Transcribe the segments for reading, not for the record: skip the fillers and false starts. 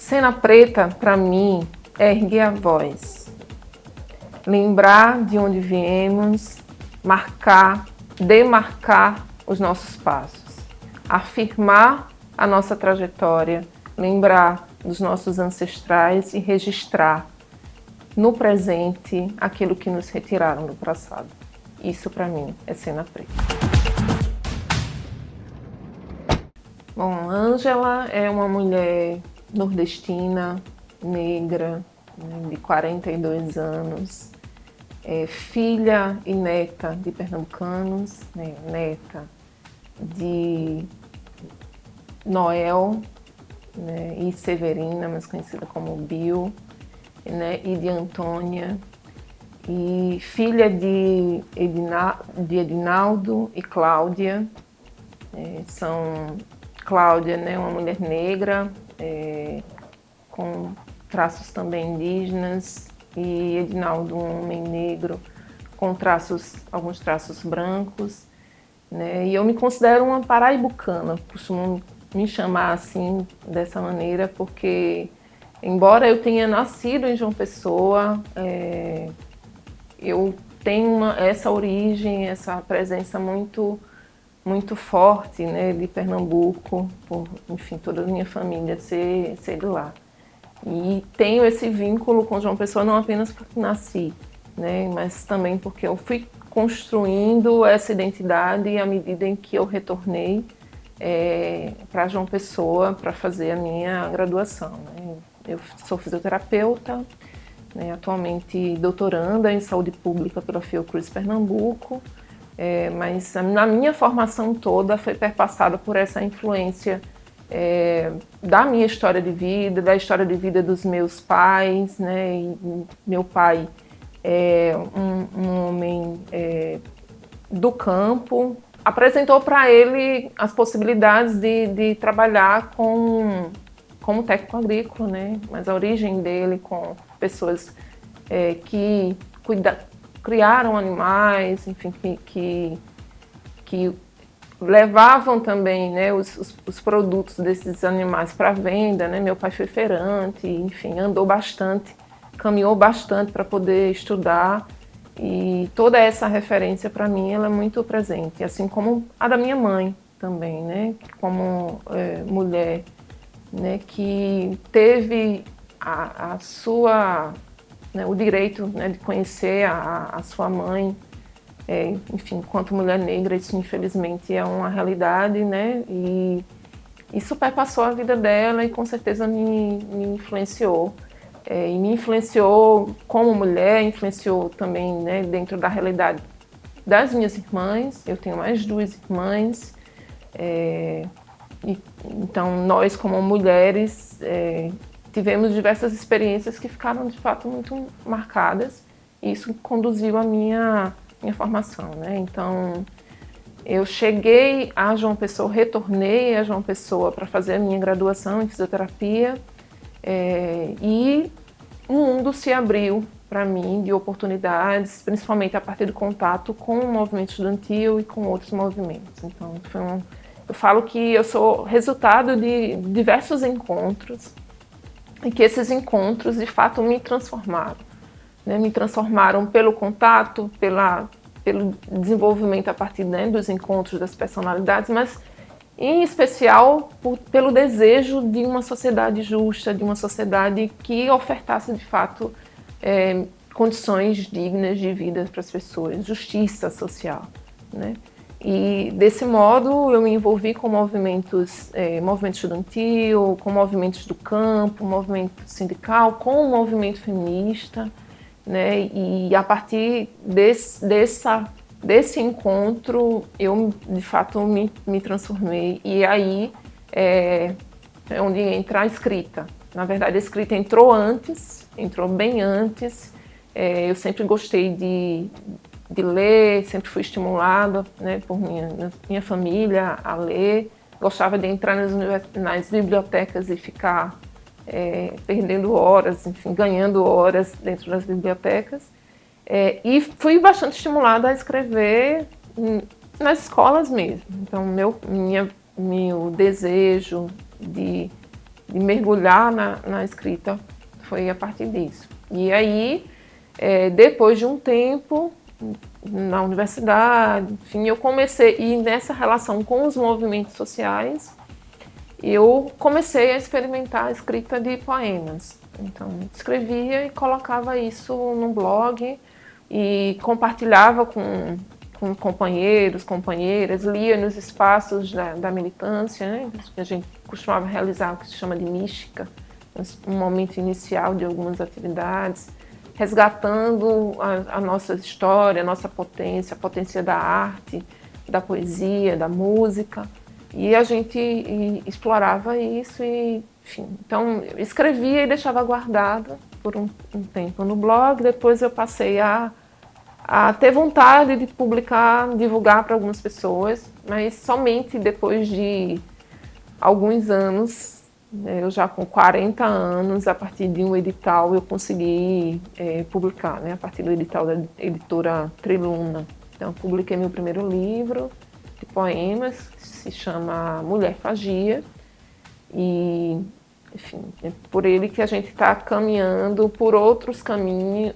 Cena preta, para mim, é erguer a voz, lembrar de onde viemos, marcar, demarcar os nossos passos, afirmar a nossa trajetória, lembrar dos nossos ancestrais e registrar no presente aquilo que nos retiraram do passado. Isso, para mim, é cena preta. Bom, Ângela é uma mulher nordestina, negra, de 42 anos, filha e neta de pernambucanos, neta de Noel, e Severina, mais conhecida como Bill, e de Antônia, e filha de Edinaldo e Cláudia. Cláudia, uma mulher negra, com traços também indígenas, e Edinaldo, um homem negro, com alguns traços brancos. E eu me considero uma paraibucana, costumo me chamar assim, dessa maneira, porque, embora eu tenha nascido em João Pessoa, eu tenho essa origem, essa presença muito forte, de Pernambuco, por, enfim, toda a minha família ser de lá. E tenho esse vínculo com João Pessoa não apenas porque nasci, mas também porque eu fui construindo essa identidade à medida em que eu retornei para João Pessoa para fazer a minha graduação. Eu sou fisioterapeuta, atualmente doutoranda em saúde pública pela Fiocruz Pernambuco, mas na minha formação toda foi perpassada por essa influência da minha história de vida, da história de vida dos meus pais, E meu pai é um homem do campo. Apresentou para ele as possibilidades de trabalhar como técnico agrícola, Mas a origem dele com pessoas que criaram animais, enfim, que levavam também os produtos desses animais para venda. Meu pai foi feirante, enfim, andou bastante, caminhou bastante para poder estudar, e toda essa referência para mim ela é muito presente, assim como a da minha mãe também, como mulher, que teve a sua, o direito de conhecer a sua mãe. Enfim, enquanto mulher negra, isso infelizmente é uma realidade, E isso perpassou a vida dela e com certeza me influenciou. E me influenciou como mulher, influenciou também, dentro da realidade das minhas irmãs. Eu tenho mais 2 irmãs, então nós como mulheres tivemos diversas experiências que ficaram de fato muito marcadas, e isso conduziu a minha formação, Então, eu cheguei a João Pessoa, retornei a João Pessoa para fazer a minha graduação em fisioterapia, e um mundo se abriu para mim de oportunidades, principalmente a partir do contato com o movimento estudantil e com outros movimentos. Então, eu falo que eu sou resultado de diversos encontros, e que esses encontros, de fato, me transformaram. Me transformaram pelo contato, pelo desenvolvimento a partir dos encontros das personalidades, mas em especial pelo desejo de uma sociedade justa, de uma sociedade que ofertasse de fato condições dignas de vida para as pessoas, justiça social, E desse modo eu me envolvi com movimento estudantil, com movimentos do campo, movimento sindical, com o movimento feminista, E a partir desse encontro eu de fato me transformei, e aí é onde entra a escrita. Na verdade, a escrita entrou bem antes. Eu sempre gostei de ler, sempre fui estimulada, por minha família a ler. Gostava de entrar nas bibliotecas e ficar perdendo horas, enfim, ganhando horas dentro das bibliotecas. E fui bastante estimulada a escrever nas escolas mesmo. Então, meu desejo de de mergulhar na escrita foi a partir disso. E aí, depois de um tempo na universidade, enfim, eu comecei, e nessa relação com os movimentos sociais, eu comecei a experimentar a escrita de poemas. Então, escrevia e colocava isso no blog e compartilhava com companheiros, companheiras, lia nos espaços da militância, né? A gente costumava realizar o que se chama de mística, um momento inicial de algumas atividades, resgatando a nossa história, a nossa potência, a potência da arte, da poesia, da música. E a gente explorava isso e, enfim, então eu escrevia e deixava guardado por um tempo no blog. Depois eu passei a ter vontade de publicar, divulgar para algumas pessoas, mas somente depois de alguns anos, eu já com 40 anos, a partir de um edital, eu consegui publicar, né, a partir do edital da editora Triluna. Então, eu publiquei meu primeiro livro de poemas, que se chama Mulher Fagia, e, enfim, é por ele que a gente está caminhando por outros caminhos,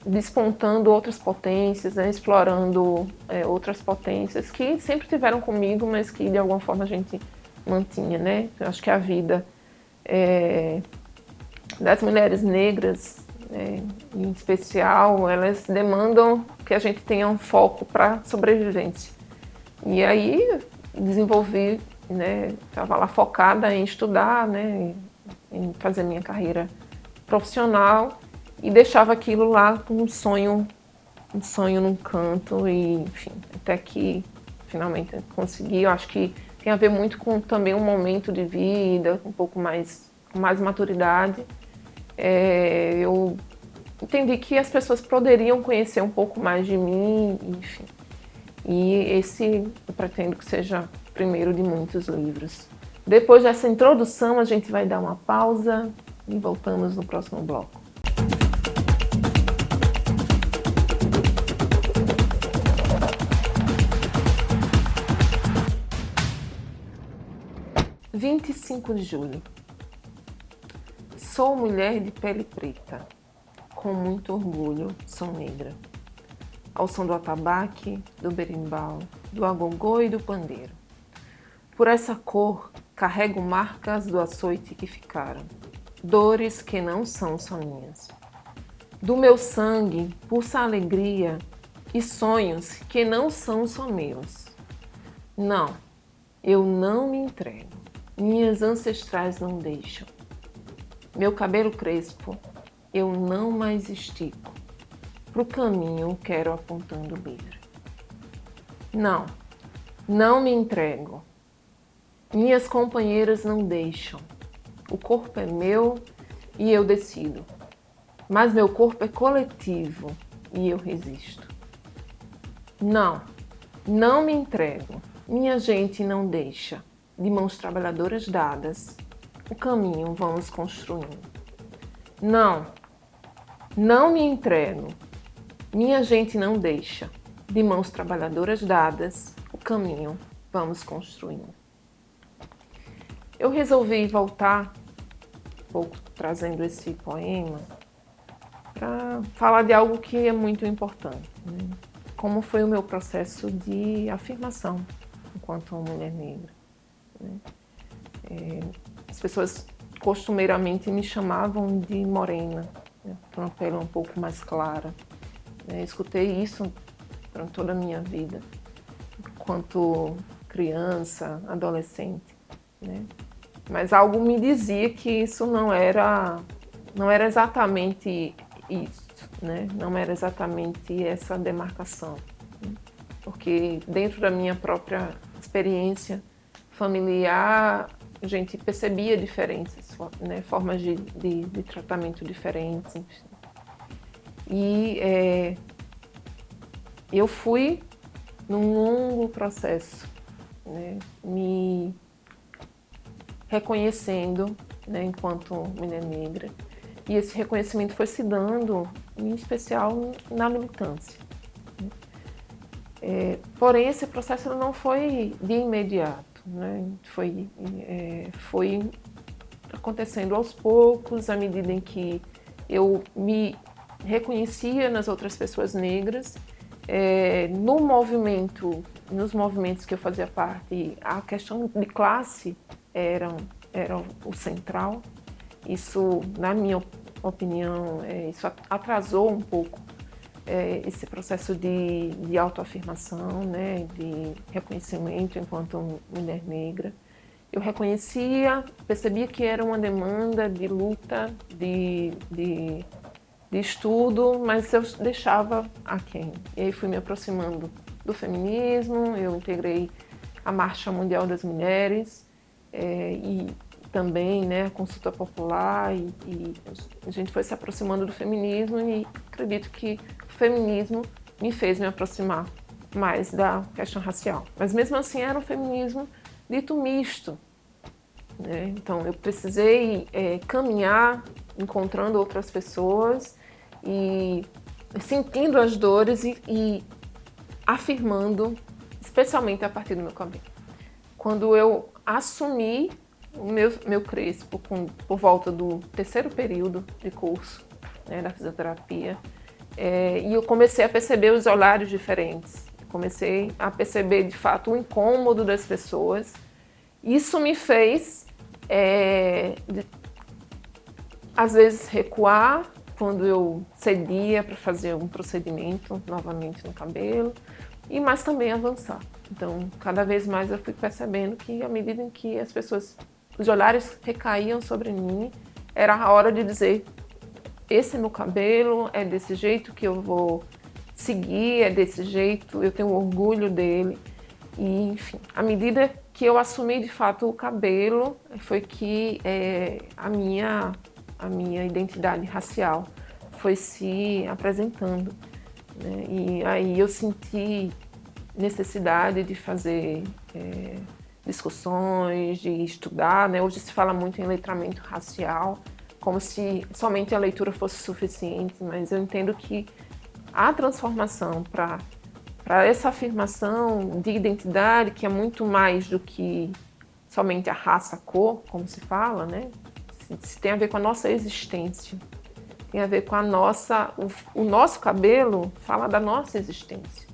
despontando outras potências, né, explorando outras potências que sempre tiveram comigo, mas que de alguma forma a gente mantinha, né? Eu acho que a vida das mulheres negras, em especial, elas demandam que a gente tenha um foco para sobrevivência. E aí desenvolvi, né? Estava lá focada em estudar, né? Em fazer minha carreira profissional e deixava aquilo lá com um sonho num canto e, enfim, até que finalmente consegui. Eu acho que tem a ver muito com também um momento de vida, um pouco mais, com mais maturidade. Eu entendi que as pessoas poderiam conhecer um pouco mais de mim, enfim. E esse eu pretendo que seja o primeiro de muitos livros. Depois dessa introdução, a gente vai dar uma pausa e voltamos no próximo bloco. – 25 de julho. Sou mulher de pele preta. Com muito orgulho, sou negra. Ao som do atabaque, do berimbau, do agogô e do pandeiro. Por essa cor, carrego marcas do açoite que ficaram, dores que não são só minhas. Do meu sangue pulsa a alegria e sonhos que não são só meus. Não, eu não me entrego. Minhas ancestrais não deixam. Meu cabelo crespo, eu não mais estico. Pro caminho quero apontando livre. Não, não me entrego. Minhas companheiras não deixam. O corpo é meu e eu decido. Mas meu corpo é coletivo e eu resisto. Não, não me entrego. Minha gente não deixa. De mãos trabalhadoras dadas, o caminho vamos construindo. Não, não me entrego. Minha gente não deixa. De mãos trabalhadoras dadas, o caminho vamos construindo. Eu resolvi voltar um pouco trazendo esse poema para falar de algo que é muito importante, né? Como foi o meu processo de afirmação enquanto uma mulher negra. As pessoas costumeiramente me chamavam de morena, né, por uma pele um pouco mais clara. Escutei isso durante toda a minha vida, enquanto criança, adolescente, né? Mas algo me dizia que isso não era exatamente isso, né? Não era exatamente essa demarcação, né? Porque dentro da minha própria experiência familiar, a gente percebia diferenças, né? Formas de tratamento diferentes. Enfim. E eu fui num longo processo, né? Me reconhecendo, né? Enquanto mulher negra. E esse reconhecimento foi se dando, em especial, na militância. Porém, esse processo não foi de imediato, né? Foi acontecendo aos poucos, à medida em que eu me reconhecia nas outras pessoas negras. Nos movimentos que eu fazia parte, a questão de classe era o central. Isso, na minha opinião, isso atrasou um pouco esse processo de autoafirmação, né, de reconhecimento enquanto mulher negra. Eu reconhecia, percebia que era uma demanda de luta, de estudo, mas eu deixava aquém. E aí fui me aproximando do feminismo, eu integrei a Marcha Mundial das Mulheres e também, né, a Consulta Popular, e a gente foi se aproximando do feminismo, e acredito que o feminismo me fez me aproximar mais da questão racial. Mas mesmo assim era um feminismo dito misto, né? Então eu precisei caminhar, encontrando outras pessoas e sentindo as dores e afirmando, especialmente a partir do meu cabelo. Quando eu assumi o meu crespo por volta do 3º período de curso, né, da fisioterapia, e eu comecei a perceber os olhares diferentes, comecei a perceber de fato o incômodo das pessoas. Isso me fez, às vezes, recuar quando eu cedia para fazer um procedimento novamente no cabelo, mas também avançar. Então, cada vez mais eu fui percebendo que, à medida em que os olhares recaíam sobre mim, era a hora de dizer: esse é meu cabelo, é desse jeito que eu vou seguir, é desse jeito, eu tenho orgulho dele. E, enfim, à medida que eu assumi de fato o cabelo, foi que a minha identidade racial foi se apresentando, né? E aí eu senti necessidade de fazer discussões, de estudar, né? Hoje se fala muito em letramento racial, como se somente a leitura fosse suficiente, mas eu entendo que a transformação para essa afirmação de identidade, que é muito mais do que somente a raça, a cor, como se fala, né? Isso tem a ver com a nossa existência, tem a ver com o nosso cabelo fala da nossa existência.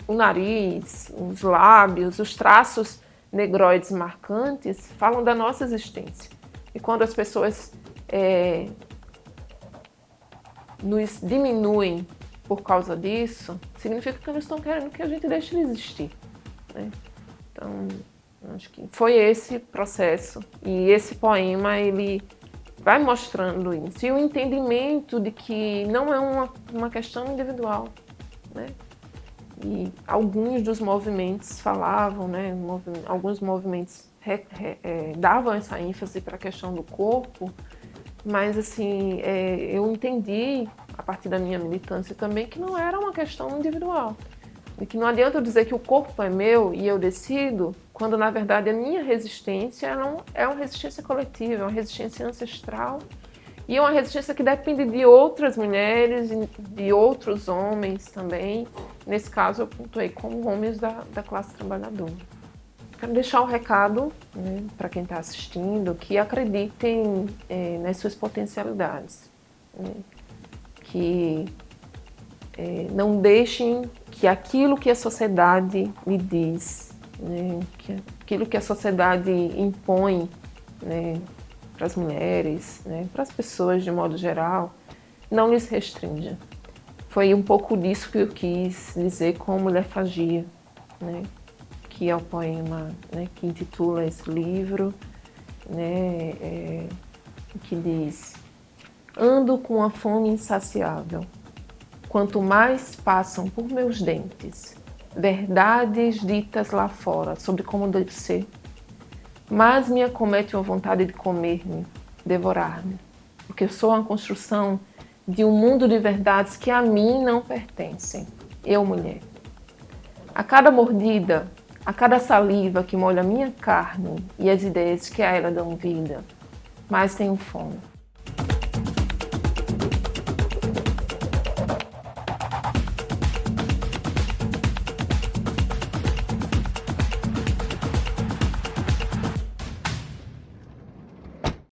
O nariz, os lábios, os traços negroides marcantes falam da nossa existência. E quando as pessoas nos diminuem por causa disso, significa que eles estão querendo que a gente deixe de existir, né? Então, acho que foi esse processo, e esse poema ele vai mostrando isso, e o entendimento de que não é uma questão individual, né? E alguns dos movimentos falavam, né? Alguns movimentos davam essa ênfase para a questão do corpo, mas assim, eu entendi a partir da minha militância também que não era uma questão individual, e que não adianta eu dizer que o corpo é meu e eu decido, quando na verdade a minha resistência é uma resistência coletiva, é uma resistência ancestral, e é uma resistência que depende de outras mulheres, de outros homens também. Nesse caso eu pontuei como homens da classe trabalhadora. Quero deixar um recado, né, para quem está assistindo, que acreditem nas suas potencialidades, né, que não deixem que aquilo que a sociedade lhe diz, né, que aquilo que a sociedade impõe, né, para as mulheres, né, para as pessoas de modo geral, não lhes restrinja. Foi um pouco disso que eu quis dizer com Mulher Fagia, né, que é o poema, né, que intitula esse livro, né, que diz: ando com a fome insaciável, quanto mais passam por meus dentes verdades ditas lá fora sobre como deve ser, mais me acomete uma vontade de comer-me, devorar-me, porque eu sou uma construção de um mundo de verdades que a mim não pertencem, eu, mulher. A cada mordida, a cada saliva que molha a minha carne e as ideias que a ela dão vida, mais tenho fome.